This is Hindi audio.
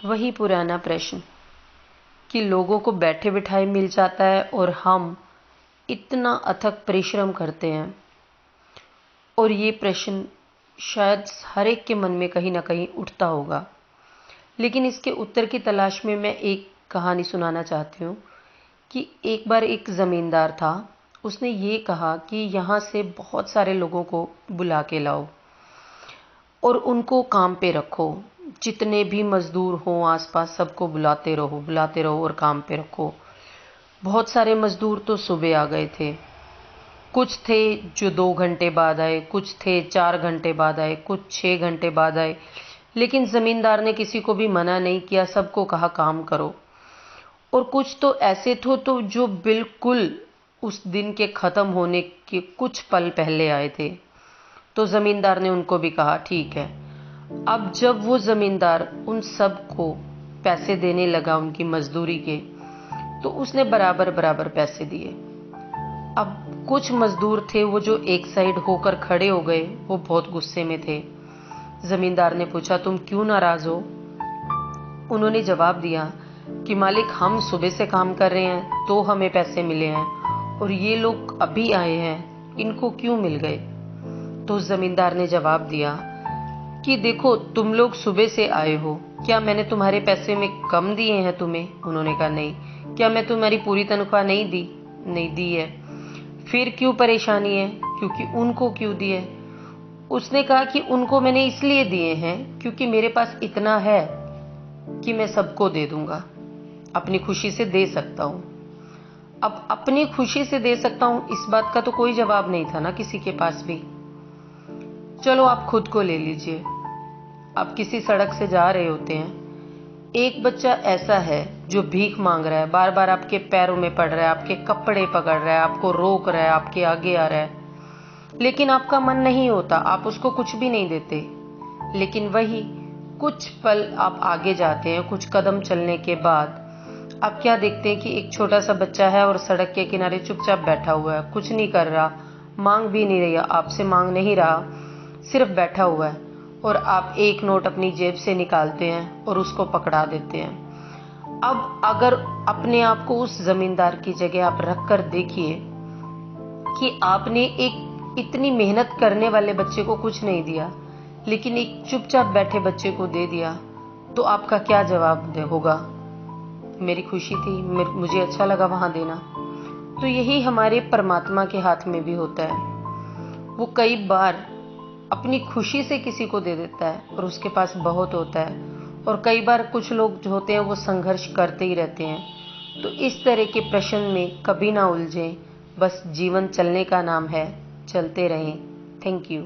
वही पुराना प्रश्न कि लोगों को बैठे बिठाए मिल जाता है और हम इतना अथक परिश्रम करते हैं। और ये प्रश्न शायद हर एक के मन में कहीं ना कहीं उठता होगा। लेकिन इसके उत्तर की तलाश में मैं एक कहानी सुनाना चाहती हूँ कि एक बार एक ज़मींदार था। उसने ये कहा कि यहाँ से बहुत सारे लोगों को बुला के लाओ और उनको काम पे रखो। जितने भी मज़दूर हों आसपास सबको बुलाते रहो और काम पे रखो। बहुत सारे मज़दूर तो सुबह आ गए थे, कुछ थे जो 2 घंटे बाद आए, कुछ थे 4 घंटे बाद आए, कुछ 6 घंटे बाद आए। लेकिन ज़मींदार ने किसी को भी मना नहीं किया, सबको कहा काम करो। और कुछ तो ऐसे थे तो जो बिल्कुल उस दिन के ख़त्म होने के कुछ पल पहले आए थे। तो ज़मींदार ने उनको भी कहा ठीक है। अब जब वो ज़मींदार उन सब को पैसे देने लगा उनकी मजदूरी के, तो उसने बराबर बराबर पैसे दिए। अब कुछ मजदूर थे वो जो एक साइड होकर खड़े हो गए, वो बहुत गुस्से में थे। ज़मींदार ने पूछा तुम क्यों नाराज़ हो? उन्होंने जवाब दिया कि मालिक हम सुबह से काम कर रहे हैं तो हमें पैसे मिले हैं, और ये लोग अभी आए हैं, इनको क्यों मिल गए? तो ज़मींदार ने जवाब दिया कि देखो तुम लोग सुबह से आए हो, क्या मैंने तुम्हारे पैसे में कम दिए हैं तुम्हें? उन्होंने कहा नहीं। क्या मैं तुम्हारी पूरी तनख्वाह नहीं दी? नहीं दी है। फिर क्यों परेशानी है? क्योंकि उनको क्यों दिए? उसने कहा कि उनको मैंने इसलिए दिए हैं क्योंकि मेरे पास इतना है कि मैं सबको दे दूंगा, अपनी खुशी से दे सकता हूं। अब अपनी खुशी से दे सकता हूं, इस बात का तो कोई जवाब नहीं था ना किसी के पास भी। चलो आप खुद को ले लीजिए। आप किसी सड़क से जा रहे होते हैं, एक बच्चा ऐसा है जो भीख मांग रहा है, बार बार आपके पैरों में पड़ रहा है, आपके कपड़े पकड़ रहा है, आपको रोक रहा है, आपके आगे आ रहा है, लेकिन आपका मन नहीं होता, आप उसको कुछ भी नहीं देते। लेकिन वही कुछ पल आप आगे जाते हैं, कुछ कदम चलने के बाद आप क्या देखते हैं कि एक छोटा सा बच्चा है और सड़क के किनारे चुपचाप बैठा हुआ है, कुछ नहीं कर रहा, मांग भी नहीं रहा, आपसे मांग नहीं रहा, सिर्फ बैठा हुआ है। और आप एक नोट अपनी जेब से निकालते हैं और उसको पकड़ा देते हैं। अब अगर अपने आप को उस जमींदार की जगह आप रख कर देखिए कि आपने एक इतनी मेहनत करने वाले बच्चे को कुछ नहीं दिया, लेकिन एक चुपचाप बैठे बच्चे को दे दिया, तो आपका क्या जवाब होगा? मेरी खुशी थी, मुझे अच्छा लगा वहां देना। तो यही हमारे परमात्मा के हाथ में भी होता है। वो कई बार अपनी खुशी से किसी को दे देता है और उसके पास बहुत होता है, और कई बार कुछ लोग जो होते हैं वो संघर्ष करते ही रहते हैं। तो इस तरह के प्रश्न में कभी ना उलझें, बस जीवन चलने का नाम है, चलते रहें। Thank you.